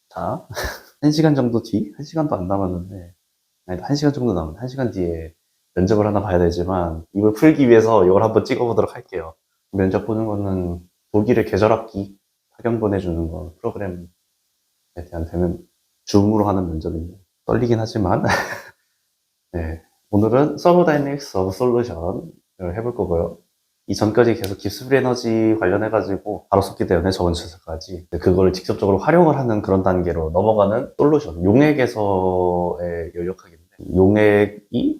자, 1시간 정도 뒤? 1시간도 안 남았는데, 아니, 1시간 정도 남았는데, 1시간 뒤에 면접을 하나 봐야 되지만, 이걸 풀기 위해서 이걸 한번 찍어보도록 할게요. 면접 보는 거는 독일의 계절학기 학연 보내주는 거 프로그램에 대한 되는 줌으로 하는 면접인데, 떨리긴 하지만, 네. 오늘은 서버다이내믹스 오브 솔루션을 해볼 거고요. 이전까지 계속 기술 에너지 관련해가지고 바로 썼기 때문에 저번 주제까지 그거를 직접적으로 활용을 하는 그런 단계로 넘어가는 솔루션, 용액에서의 연력학인데 용액이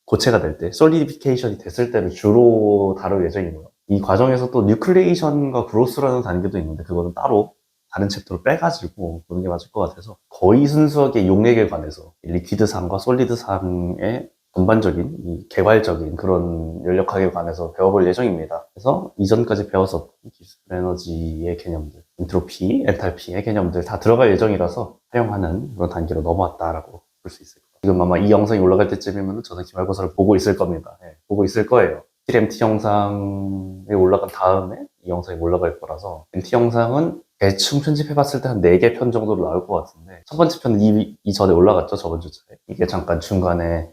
고체가 될 때, 솔리디피케이션이 됐을 때를 주로 다룰 예정이고요. 이 과정에서 또 뉴클레이션과 그로스라는 단계도 있는데 그거는 따로 다른 챕터를 빼가지고 보는 게 맞을 것 같아서 거의 순수하게 용액에 관해서 리퀴드상과 솔리드상의 전반적인 이 개괄적인 그런 연력학에 관해서 배워볼 예정입니다. 그래서 이전까지 배웠었던 기술 에너지의 개념들, 엔트로피, 엔탈피의 개념들 다 들어갈 예정이라서 사용하는 그런 단계로 넘어왔다라고 볼 수 있을 거예요. 지금 아마 이 영상이 올라갈 때쯤이면 저는 기말고사를 보고 있을 겁니다. 네, 보고 있을 거예요. MT 영상에 올라간 다음에 이 영상이 올라갈 거라서 MT 영상은 대충 편집해봤을 때 한 4개 편 정도로 나올 것 같은데 첫 번째 편은 이전에 올라갔죠, 저번 주에. 이게 잠깐 중간에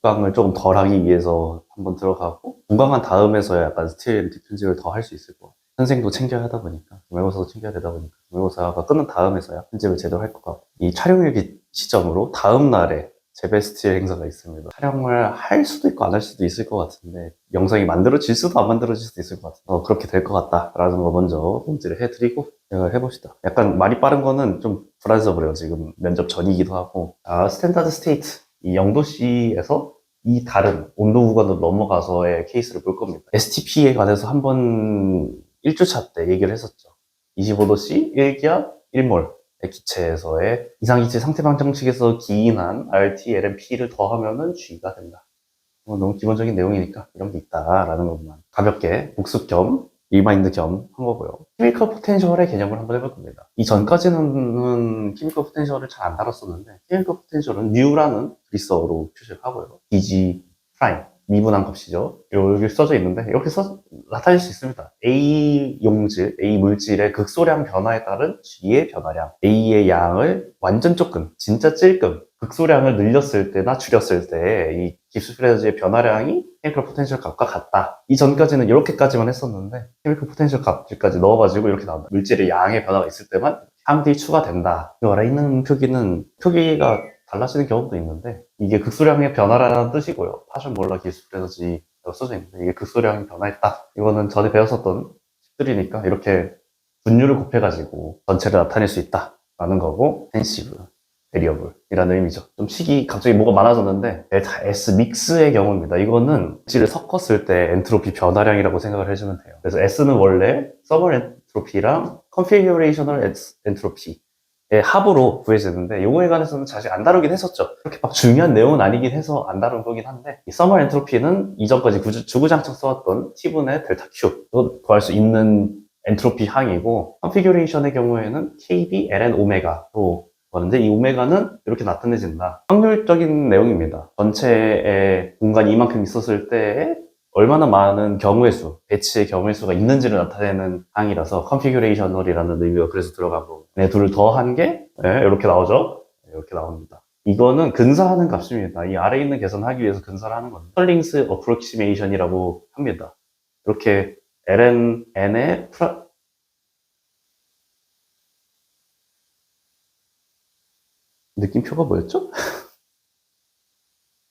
공강을 조금 덜 하기 위해서 한번 들어가고 공강한 다음에서야 약간 스틸 MT 편집을 더 할 수 있을 것 같아요. 선생도 챙겨야 하다 보니까 기말고사도 챙겨야 되다 보니까 기말고사가 끝난 다음에서야 편집을 제대로 할 것 같고 이 촬영일기 시점으로 다음 날에 제베스틸 행사가 있습니다. 촬영을 할 수도 있고 안 할 수도 있을 것 같은데 영상이 만들어질 수도 안 만들어질 수도 있을 것 같아요. 그렇게 될 것 같다라는 거 먼저 공지를 해드리고 해봅시다. 약간 말이 빠른 거는 좀 불안해서그래요. 지금 면접 전이기도 하고 스탠다드 스테이트 이 0도씨에서 이 다른 온도 구간으로 넘어가서의 케이스를 볼 겁니다. STP에 관해서 한번 1주차 때 얘기를 했었죠. 25도씨 1기압 1몰 기체에서의 이상기체 상태방 정식에서 기인한 RT, LMP를 더하면은 G가 된다. 너무 기본적인 내용이니까 이런 게 있다라는 것만 가볍게 복습 겸 리마인드 겸 한 거고요. 케미컬 포텐셜의 개념을 한번 해볼 겁니다. 이전까지는 케미컬 포텐셜을 잘 안 다뤘었는데 케미컬 포텐셜은 New라는 그리스어로 표시를 하고요. DG 프라임 미분한 값이죠. 여기 써져 있는데 이렇게 나타낼 수 있습니다. A 용질, A 물질의 극소량 변화에 따른 G의 변화량, A의 양을 완전 조금, 진짜 찔끔 극소량을 늘렸을 때나 줄였을 때 이 깁스 에너지의 변화량이 케미컬 포텐셜 값과 같다. 이전까지는 이렇게까지만 했었는데 케미컬 포텐셜 값까지 넣어가지고 이렇게 나온다. 물질의 양의 변화가 있을 때만 항들이 추가된다. 이 아래 있는 표기는 표기가 달라지는 경우도 있는데 이게 극소량의 변화라는 뜻이고요. 파션 몰라 깁스 에너지라고 써져 있는데 이게 극소량이 변화했다. 이거는 전에 배웠었던 식들이니까 이렇게 분류를 곱해가지고 전체를 나타낼 수 있다라는 거고 텐시브 베리어블이라는 의미죠. 좀 식이 갑자기 뭐가 많아졌는데 델타 S 믹스의 경우입니다. 이거는 물질을 섞었을 때 엔트로피 변화량이라고 생각을 해주면 돼요. 그래서 S는 원래 서머 엔트로피랑 컨피규레이셔널 엔트로피의 합으로 구해지는데 이거에 관해서는 사실 안 다루긴 했었죠. 그렇게 막 중요한 내용은 아니긴 해서 안 다룬 거긴 한데 이 서머 엔트로피는 이전까지 주구장창 써왔던 T분의 델타 Q 이거 구할 수 있는 엔트로피 항이고 컨피규레이션의 경우에는 KB, LN, 오메가로 그런데 이 오메가는 이렇게 나타내진다. 확률적인 내용입니다. 전체의 공간이 이만큼 있었을 때 얼마나 많은 경우의 수, 배치의 경우의 수가 있는지를 나타내는 항이라서 컨피규레이셔널이라는 의미가 그래서 들어가고 네, 둘을 더한 게 이렇게 나오죠. 이렇게 나옵니다. 이거는 근사하는 값입니다. 이 아래에 있는 계산하기 위해서 근사를 하는 겁니다. 스털링스 어프로키시메이션이라고 합니다. 이렇게 ln n의 느낌표가 뭐였죠?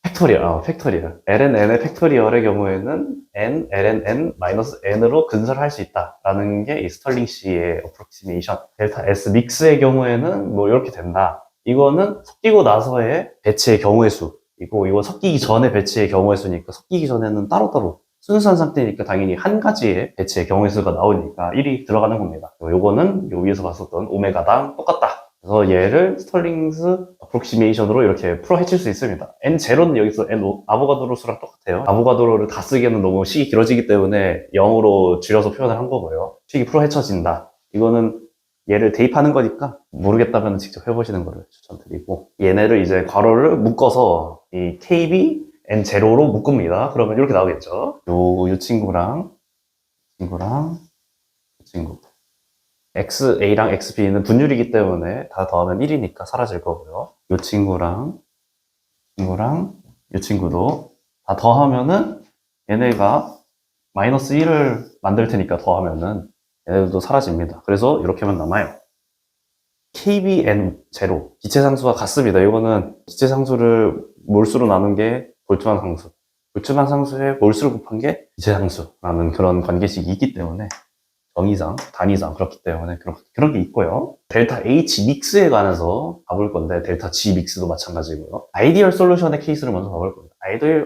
팩토리얼. ln n의 팩토리얼의 경우에는 n, ln n, 마이너스 n으로 근설할 수 있다라는 게 이 스털링 씨의 어프로키시메이션. 델타 S 믹스의 경우에는 뭐 이렇게 된다. 이거는 섞이고 나서의 배치의 경우의 수이고, 이거 섞이기 전에 배치의 경우의 수니까 섞이기 전에는 따로따로 순수한 상태니까 당연히 한 가지의 배치의 경우의 수가 나오니까 1이 들어가는 겁니다. 요거는 요 위에서 봤었던 오메가당 똑같다. 그래서 얘를 스털링스 어프록시메이션으로 이렇게 풀어 헤칠 수 있습니다. N0는 여기서 아보가드로 수랑 똑같아요. 아보가드로를 다 쓰기에는 너무 식이 길어지기 때문에 0으로 줄여서 표현을 한 거고요. 식이 풀어 헤쳐진다. 이거는 얘를 대입하는 거니까 모르겠다면 직접 해보시는 거를 추천드리고, 얘네를 이제 괄호를 묶어서 이 KB N0로 묶습니다. 그러면 이렇게 나오겠죠. 이 친구랑 이 친구 XA랑 XB는 분율이기 때문에 다 더하면 1이니까 사라질 거고요. 이 친구랑 이 친구도 다 더하면은 얘네가 마이너스 1을 만들 테니까 더하면은 얘네들도 사라집니다. 그래서 이렇게만 남아요. KBN0 기체상수와 같습니다. 이거는 기체상수를 몰수로 나눈 게 볼트만 상수, 볼트만 상수에 몰수를 곱한 게 기체상수라는 그런 관계식이 있기 때문에 정의상, 단위상 그렇기 때문에 그런 게 있고요. 델타 H 믹스에 관해서 봐볼 건데 델타 G 믹스도 마찬가지고요. 아이디얼 솔루션의 케이스를 먼저 봐볼 겁니다.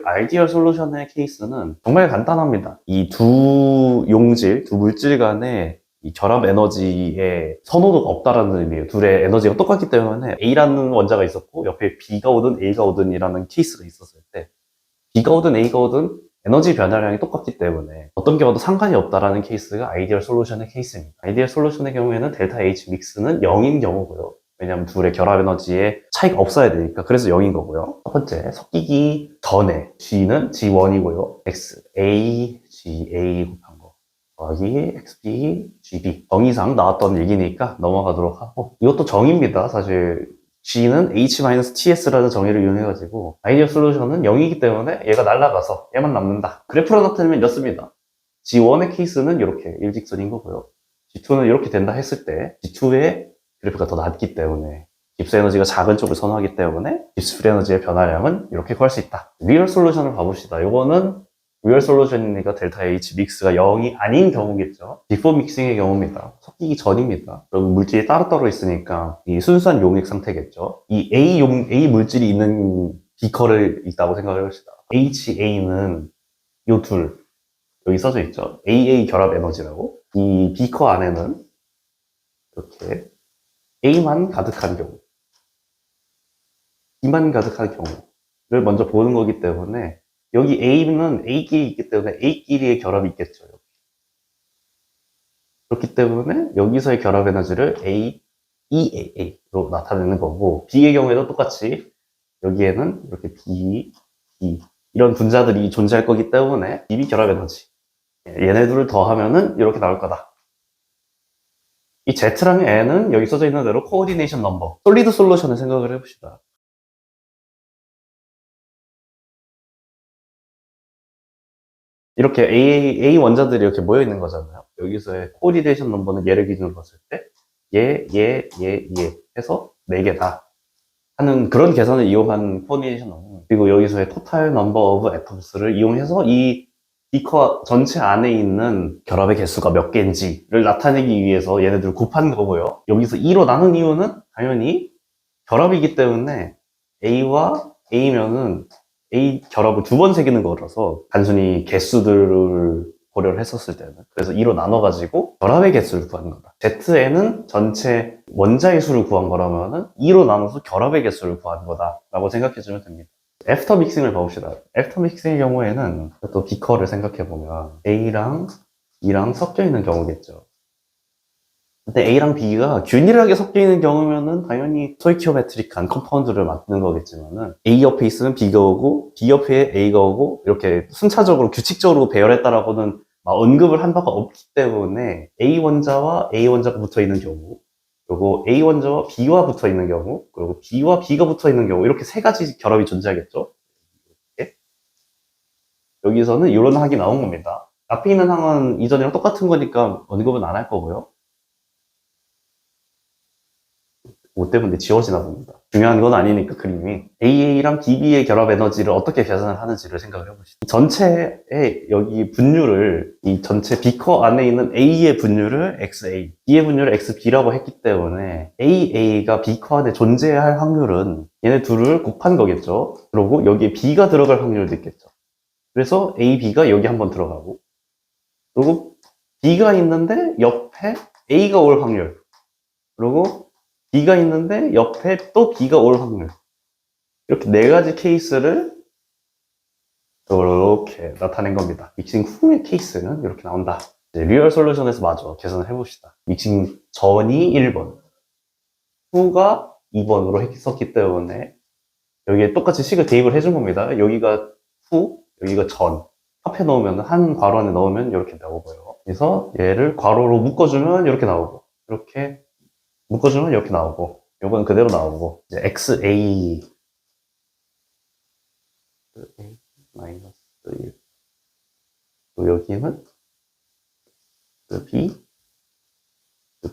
아이디얼 솔루션의 케이스는 정말 간단합니다. 이 두 용질, 두 물질 간의 이 결합 에너지의 선호도가 없다라는 의미예요. 둘의 에너지가 똑같기 때문에 A라는 원자가 있었고 옆에 B가 오든 A가 오든이라는 케이스가 있었을 때 B가 오든 A가 오든 에너지 변화량이 똑같기 때문에 어떤 경우도 상관이 없다라는 케이스가 아이디얼 솔루션의 케이스입니다. 아이디얼 솔루션의 경우에는 델타 H 믹스는 0인 경우고요. 왜냐하면 둘의 결합 에너지에 차이가 없어야 되니까 그래서 0인 거고요. 첫 번째, 섞이기 전에 G는 G1이고요. X, A, G, A 곱한 거 더하기 XB, GB 정의상 나왔던 얘기니까 넘어가도록 하고 이것도 정의입니다. 사실 G는 H-TS라는 정의를 이용해가지고 아이디어 솔루션은 0이기 때문에 얘가 날아가서 얘만 남는다. 그래프로 나타내면 이렇습니다. G1의 케이스는 이렇게 일직선인 거고요. G2는 이렇게 된다 했을 때 G2의 그래프가 더 낮기 때문에 깁스 에너지가 작은 쪽을 선호하기 때문에 깁스 프리 에너지의 변화량은 이렇게 구할 수 있다. 리얼 솔루션을 봐봅시다. 이거는 리얼 솔루션이니까 델타 H 믹스가 0이 아닌 경우겠죠. 비포 믹싱의 경우입니다. 섞이기 전입니다. 그리고 물질이 따로따로 있으니까 이 순수한 용액 상태겠죠. 이 A 물질이 있는 비커를 있다고 생각을 해봅시다. HA는 요 둘, 여기 써져 있죠. AA 결합 에너지라고. 이 비커 안에는 이렇게 A만 가득한 경우, B만 가득한 경우를 먼저 보는 거기 때문에 여기 A는 A끼리 있기 때문에 A끼리의 결합이 있겠죠. 그렇기 때문에 여기서의 결합 에너지를 EAA로 나타내는 거고 B의 경우에도 똑같이 여기에는 이렇게 B, B 이런 분자들이 존재할 거기 때문에 BB 결합 에너지 얘네 둘을 더하면은 이렇게 나올 거다. 이 Z랑 N은 여기 써져 있는 대로 코어디네이션 넘버 솔리드 솔루션을 생각을 해봅시다. 이렇게 A 원자들이 이렇게 모여 있는 거잖아요. 여기서의 코디네이션 넘버는 얘를 기준으로 봤을 때, 얘 해서 4개다. 하는 그런 계산을 이용한 코디네이션 넘버. 그리고 여기서의 토탈 넘버 오브 애톰스를 이용해서 이 비커 전체 안에 있는 결합의 개수가 몇 개인지를 나타내기 위해서 얘네들을 곱한 거고요. 여기서 2로 나눈 이유는 당연히 결합이기 때문에 A와 A면은 A 결합을 2번 새기는 거라서 단순히 개수들을 고려를 했었을 때는 그래서 2로 나눠가지고 결합의 개수를 구하는 거다. Z에는 전체 원자의 수를 구한 거라면은 2로 나눠서 결합의 개수를 구하는 거다 라고 생각해주면 됩니다. 애프터 믹싱을 봐봅시다. 애프터 믹싱의 경우에는 또 비커를 생각해보면 A랑 E랑 섞여 있는 경우겠죠. 근데 A랑 B가 균일하게 섞여 있는 경우면은 당연히 스토이키오메트릭한 컴파운드를 만드는 거겠지만은 A 옆에 있으면 B가 오고 B 옆에 A가 오고 이렇게 순차적으로 규칙적으로 배열했다라고는 막 언급을 한 바가 없기 때문에 A 원자와 A 원자가 붙어 있는 경우 그리고 A 원자와 B와 붙어 있는 경우 그리고 B와 B가 붙어 있는 경우 이렇게 세 가지 결합이 존재하겠죠. 이렇게. 여기서는 이런 항이 나온 겁니다. 앞에 있는 항은 이전이랑 똑같은 거니까 언급은 안 할 거고요. 뭐 때문에 지워지나 봅니다. 중요한 건 아니니까 그림이 AA랑 BB의 결합 에너지를 어떻게 계산을 하는지를 생각을 해보시죠. 전체의 여기 분율을 이 전체 비커 안에 있는 A의 분율을 XA, B의 분율을 XB라고 했기 때문에 AA가 비커 안에 존재할 확률은 얘네 둘을 곱한 거겠죠. 그리고 여기에 B가 들어갈 확률도 있겠죠. 그래서 A, B가 여기 한번 들어가고 그리고 B가 있는데 옆에 A가 올 확률 그리고 B가 있는데 옆에 또 B가 올 확률 이렇게 네 가지 케이스를 이렇게 나타낸 겁니다. 믹싱 후의 케이스는 이렇게 나온다. 리얼 솔루션에서 마저 계산을 해봅시다. 믹싱 전이 1번 후가 2번으로 했었기 때문에 여기에 똑같이 식을 대입을 해준 겁니다. 여기가 후, 여기가 전 합해 넣으면 한 괄호 안에 넣으면 이렇게 나오고요. 그래서 얘를 괄호로 묶어주면 이렇게 나오고 이렇게 묶어주면 이렇게 나오고, 요건 그대로 나오고, 이제 XA 마이너스 1. 또 여기는 B,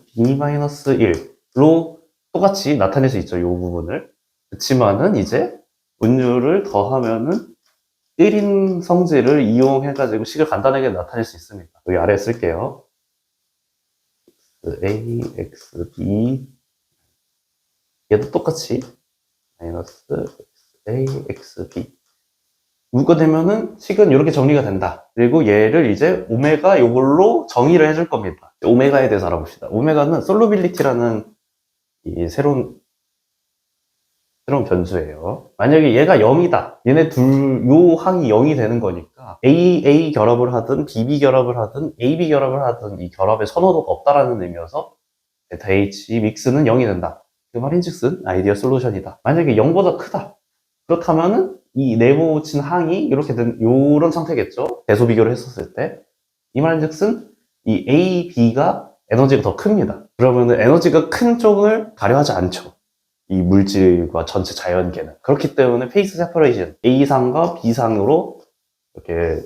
B 마이너스 1로 똑같이 나타낼 수 있죠. 이 부분을. 그렇지만은 이제 분율을 더하면은 1인 성질을 이용해가지고 식을 간단하게 나타낼 수 있습니다. 여기 아래에 쓸게요. A, X, B. 얘도 똑같이 마이너스 A, X, B. 묶어내면은 식은 이렇게 정리가 된다. 그리고 얘를 이제 오메가 요걸로 정의를 해줄 겁니다. 오메가에 대해서 알아봅시다. 오메가는 솔루빌리티라는 이 새로운 변수예요. 만약에 얘가 0이다. 얘네 요 항이 0이 되는 거니까 A 결합을 하든 BB 결합을 하든 AB 결합을 하든 이 결합에 선호도가 없다라는 의미여서 베타 H 믹스는 0이 된다. 그 말인즉슨 아이디어 솔루션이다. 만약에 0보다 크다. 그렇다면은 이 내부 친 항이 이렇게 된 요런 상태겠죠. 대소 비교를 했었을 때. 이 말인즉슨 이 A, B가 에너지가 더 큽니다. 그러면은 에너지가 큰 쪽을 가려하지 않죠. 이 물질과 전체 자연계는. 그렇기 때문에 페이스 세퍼레이션 A상과 B상으로 이렇게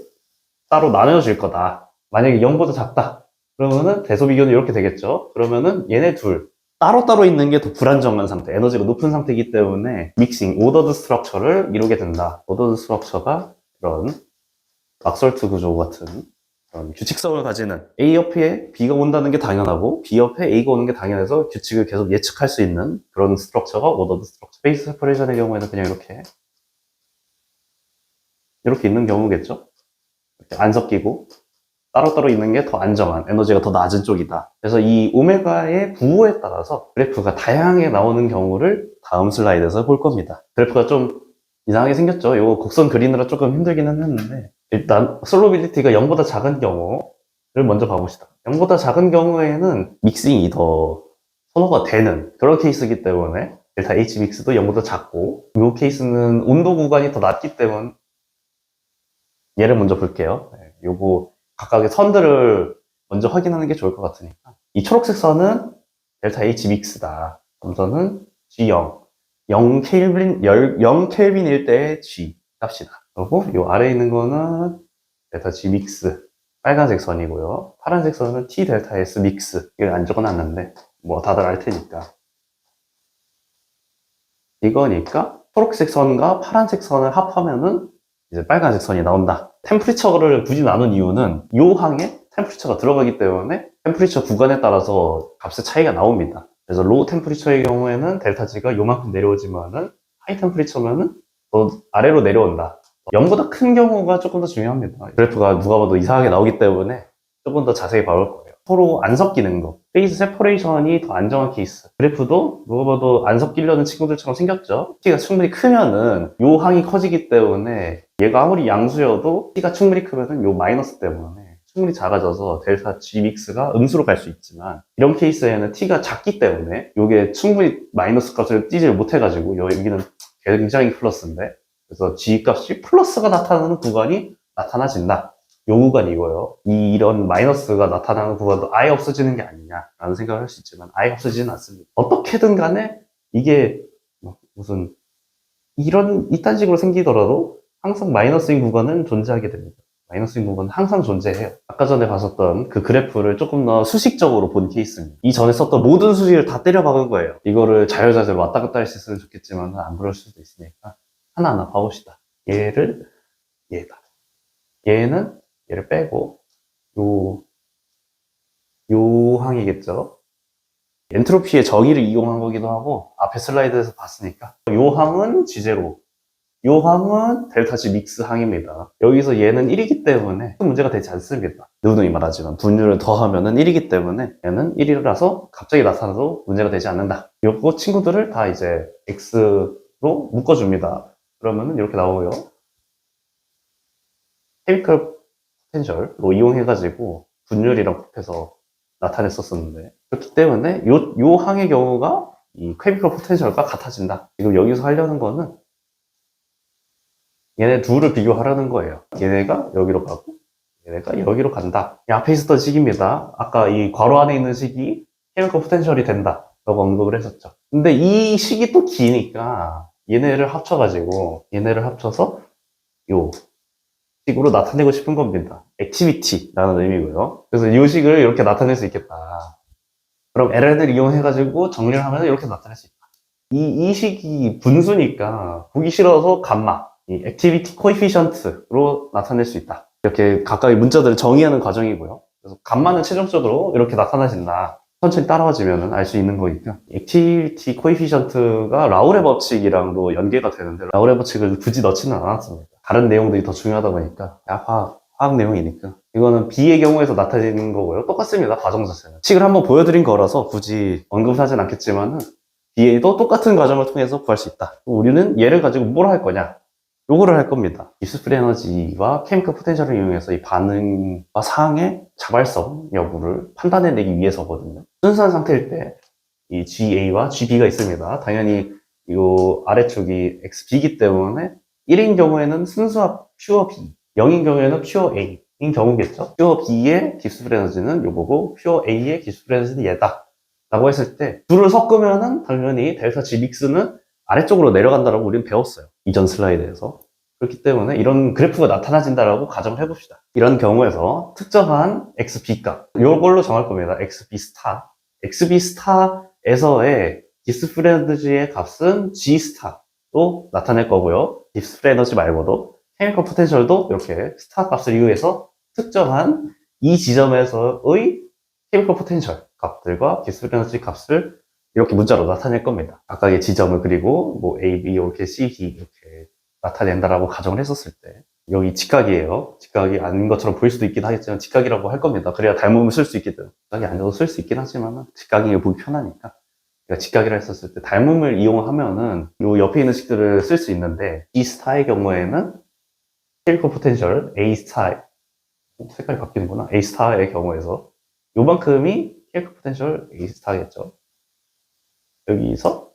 따로 나눠질 거다. 만약에 0보다 작다. 그러면은 대소비교는 이렇게 되겠죠. 그러면은 얘네 둘 따로따로 있는 게 더 불안정한 상태, 에너지가 높은 상태이기 때문에 믹싱, 오더드 스트럭처를 이루게 된다. 오더드 스트럭처가 이런 막설트 구조 같은 그런 규칙성을 가지는 A 옆에 B가 온다는 게 당연하고 B 옆에 A가 오는 게 당연해서 규칙을 계속 예측할 수 있는 그런 스트럭처가 오더드 스트럭처. 페이스 세퍼레이션의 경우에는 그냥 이렇게 있는 경우겠죠. 이렇게 안 섞이고 따로따로 있는 게 더 안정한, 에너지가 더 낮은 쪽이다. 그래서 이 오메가의 부호에 따라서 그래프가 다양하게 나오는 경우를 다음 슬라이드에서 볼 겁니다. 그래프가 좀 이상하게 생겼죠. 이거 곡선 그리느라 조금 힘들기는 했는데 일단 솔로빌리티가 0보다 작은 경우를 먼저 봐봅시다. 0보다 작은 경우에는 믹싱이 더 선호가 되는 그런 케이스이기 때문에 델타 H 믹스도 0보다 작고 이 케이스는 온도 구간이 더 낮기 때문에 얘를 먼저 볼게요. 요거 각각의 선들을 먼저 확인하는 게 좋을 것 같으니까 이 초록색 선은 델타 H 믹스다. 점선은 G0 0 켈빈일 때의 G 값이다. 그리고 요 아래에 있는 거는 델타 G 믹스 빨간색 선이고요. 파란색 선은 T 델타 S 믹스. 이걸 안 적어놨는데 뭐 다들 알 테니까 이거니까 초록색 선과 파란색 선을 합하면은 이제 빨간색 선이 나온다. 템프리처를 굳이 나눈 이유는 이 항에 템프리처가 들어가기 때문에 템프리처 구간에 따라서 값의 차이가 나옵니다. 그래서 로우 템프리처의 경우에는 델타 G가 요만큼 내려오지만은 하이 템프리처면은 더 아래로 내려온다. 0보다 큰 경우가 조금 더 중요합니다. 그래프가 누가 봐도 이상하게 나오기 때문에 조금 더 자세히 봐볼 거예요. 서로 안 섞이는 거. 페이스 세퍼레이션이 더 안정한 케이스. 그래프도 누가 봐도 안 섞이려는 친구들처럼 생겼죠. T가 충분히 크면은 요 항이 커지기 때문에 얘가 아무리 양수여도 T가 충분히 크면은 요 마이너스 때문에 충분히 작아져서 델타 G 믹스가 음수로 갈 수 있지만 이런 케이스에는 T가 작기 때문에 요게 충분히 마이너스 값을 띄지 못해가지고 여기는 굉장히 플러스인데 그래서 G 값이 플러스가 나타나는 구간이 나타나진다. 요 구간이 이거예요. 이런 마이너스가 나타나는 구간도 아예 없어지는 게 아니냐라는 생각을 할 수 있지만 아예 없어지지는 않습니다. 어떻게든 간에 이게 무슨 이딴 식으로 생기더라도 항상 마이너스인 구간은 존재하게 됩니다. 마이너스인 구간은 항상 존재해요. 아까 전에 봤었던 그 그래프를 조금 더 수식적으로 본 케이스입니다. 이전에 썼던 모든 수식을 다 때려 박은 거예요. 이거를 자유자재로 왔다 갔다 할 수 있으면 좋겠지만 안 그럴 수도 있으니까 하나하나 봐봅시다. 얘다. 얘는 얘를 빼고 요 항이겠죠. 엔트로피의 정의를 이용한 거기도 하고 앞에 슬라이드에서 봤으니까 요 항은 G0 요 항은 델타 G 믹스 항입니다. 여기서 얘는 1이기 때문에 큰 문제가 되지 않습니다. 누누이 말하지만 분율을 더하면은 1이기 때문에 얘는 1이라서 갑자기 나타나도 문제가 되지 않는다. 요거 친구들을 다 이제 X로 묶어줍니다. 그러면은 이렇게 나오고요. 케미컬 포텐셜로 이용해가지고 분율이랑 곱해서 나타냈었었는데 그렇기 때문에 요 항의 경우가 이 케미컬 포텐셜과 같아진다. 지금 여기서 하려는 거는 얘네 둘을 비교하라는 거예요. 얘네가 여기로 가고 얘네가 여기로 간다. 이 앞에 있었던 식입니다. 아까 이 괄호 안에 있는 식이 케미컬 포텐셜이 된다 라고 언급을 했었죠. 근데 이 식이 또 기니까 얘네를 합쳐서 요 식으로 나타내고 싶은 겁니다. 액티비티라는 의미고요. 그래서 이 식을 이렇게 나타낼 수 있겠다. 그럼 LN을 이용해가지고 정리를 하면 이렇게 나타낼 수 있다. 이 식이 분수니까 보기 싫어서 감마, 이 액티비티 코에피션트로 나타낼 수 있다. 이렇게 각각의 문자들을 정의하는 과정이고요. 그래서 감마는 최종적으로 이렇게 나타나진다. 천천히 따라와지면 알 수 있는 거니까. 액티비티 코에피션트가 라우레 법칙이랑도 연계가 되는데 라우레 법칙을 굳이 넣지는 않았습니다. 다른 내용들이 더 중요하다 보니까 화학 내용이니까. 이거는 B의 경우에서 나타내는 거고요. 똑같습니다. 과정 자체는. 식을 한번 보여드린 거라서 굳이 언급하진 않겠지만은 B에도 똑같은 과정을 통해서 구할 수 있다. 우리는 얘를 가지고 뭘 할 거냐? 요거를 할 겁니다. 깁스 프리 에너지와 케미컬 포텐셜을 이용해서 이 반응과 사항의 자발성 여부를 판단해내기 위해서거든요. 순수한 상태일 때 이 GA와 GB가 있습니다. 당연히 이 아래쪽이 XB이기 때문에 1인 경우에는 순수합 퓨어 B, 0인 경우에는 퓨어 A인 경우겠죠. 퓨어 B의 깁스 프리 에너지는 요거고 퓨어 A의 깁스 프리 에너지는 얘다. 라고 했을 때 둘을 섞으면은 당연히 델타 G 믹스는 아래쪽으로 내려간다라고 우리는 배웠어요. 이전 슬라이드에서. 그렇기 때문에 이런 그래프가 나타나진다라고 가정을 해봅시다. 이런 경우에서 특정한 XB 값, 요걸로 정할 겁니다. XB 스타. XB 스타에서의 깁스 프리 에너지의 값은 G 스타로 나타낼 거고요. 깁스 프리 에너지 말고도 케미컬 포텐셜도 이렇게 스타 값을 이용해서 특정한 이 지점에서의 케미컬 포텐셜 값들과 깁스 프리 에너지 값을 이렇게 문자로 나타낼 겁니다. 각각의 지점을 그리고 뭐 A, B, 이렇게 C, D 이렇게 나타낸다라고 가정을 했었을 때 여기 직각이에요. 직각이 아닌 것처럼 보일 수도 있긴 하겠지만 직각이라고 할 겁니다. 그래야 닮음을 쓸 수 있거든. 직각이 아니어도 쓸 수 있긴 하지만 직각이 보기 편하니까 그러니까 직각이라 했었을 때 닮음을 이용하면은 요 옆에 있는 식들을 쓸 수 있는데 이 스타의 경우에는 케미컬 포텐셜 A 스타 색깔이 바뀌는구나. A 스타의 경우에서 요만큼이 케미컬 포텐셜 A 스타겠죠. 여기서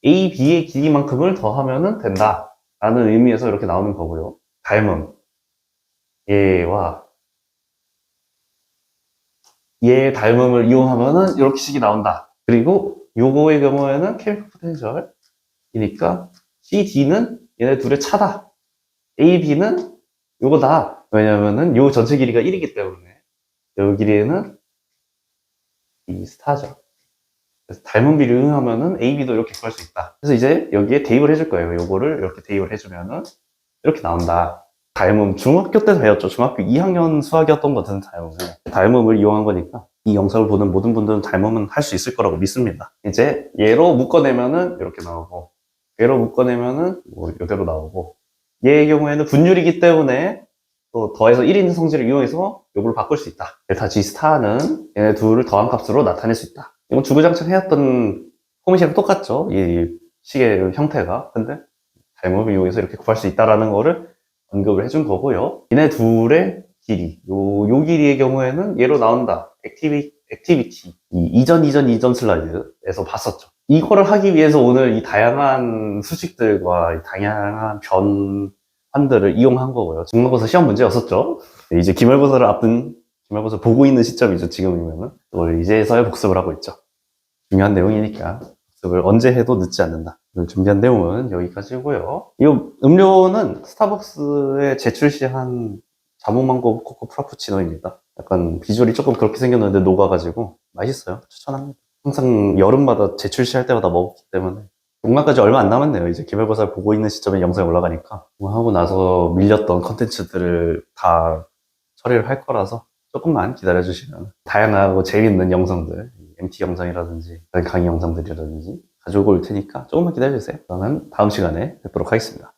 A, B의 길이만큼을 더하면 된다. 라는 의미에서 이렇게 나오는 거고요. 닮음. 얘와 얘의 닮음을 이용하면은 이렇게 식이 나온다. 그리고 요거의 경우에는 케미컬 포텐셜이니까 CD는 얘네 둘의 차다. A, B는 요거다. 왜냐면은 요 전체 길이가 1이기 때문에 요 길이는 이 스타죠. 그래서 닮은 비를 응하면은 A, B도 이렇게 구할 수 있다. 그래서 이제 여기에 대입을 해줄 거예요. 요거를 이렇게 대입을 해주면은 이렇게 나온다. 닮음 중학교 때 배웠죠. 중학교 2학년 수학이었던 것 같은 닮음을 이용한 거니까 이 영상을 보는 모든 분들은 닮음은 할 수 있을 거라고 믿습니다. 이제 얘로 묶어내면은 이렇게 나오고 얘로 묶어내면은 뭐 이대로 나오고 얘의 경우에는 분율이기 때문에 또 더해서 1인 성질을 이용해서 요걸 바꿀 수 있다. 델타 G 스타는 얘네 둘을 더한 값으로 나타낼 수 있다. 이건 주구장창 해왔던 포맷이랑 똑같죠. 이 식의 형태가. 근데 닮음을 이용해서 이렇게 구할 수 있다라는 거를 언급을 해준 거고요. 얘네 둘의 길이. 요 길이의 경우에는 얘로 나온다. 액티비티. 이전 슬라이드에서 봤었죠. 이거를 하기 위해서 오늘 이 다양한 수식들과 이 다양한 변환들을 이용한 거고요. 중간고사 시험 문제였었죠. 이제 기말고사를 앞둔 기말고사 보고 있는 시점이죠. 지금이면은. 그걸 이제서야 복습을 하고 있죠. 중요한 내용이니까 복습을 언제 해도 늦지 않는다. 오늘 준비한 내용은 여기까지고요. 이 음료는 스타벅스에 재출시한 자몽망고 코코 프라푸치노입니다. 약간 비주얼이 조금 그렇게 생겼는데 녹아가지고 맛있어요. 추천합니다. 항상 여름마다 재출시할 때마다 먹었기 때문에 용량까지 얼마 안 남았네요. 이제 기말고사를 보고 있는 시점에 영상이 올라가니까 하고 나서 밀렸던 컨텐츠들을 다 처리를 할 거라서 조금만 기다려주시면 다양하고 재밌는 영상들 MT 영상이라든지 강의 영상들이라든지 가지고 올 테니까 조금만 기다려주세요. 그러면 다음 시간에 뵙도록 하겠습니다.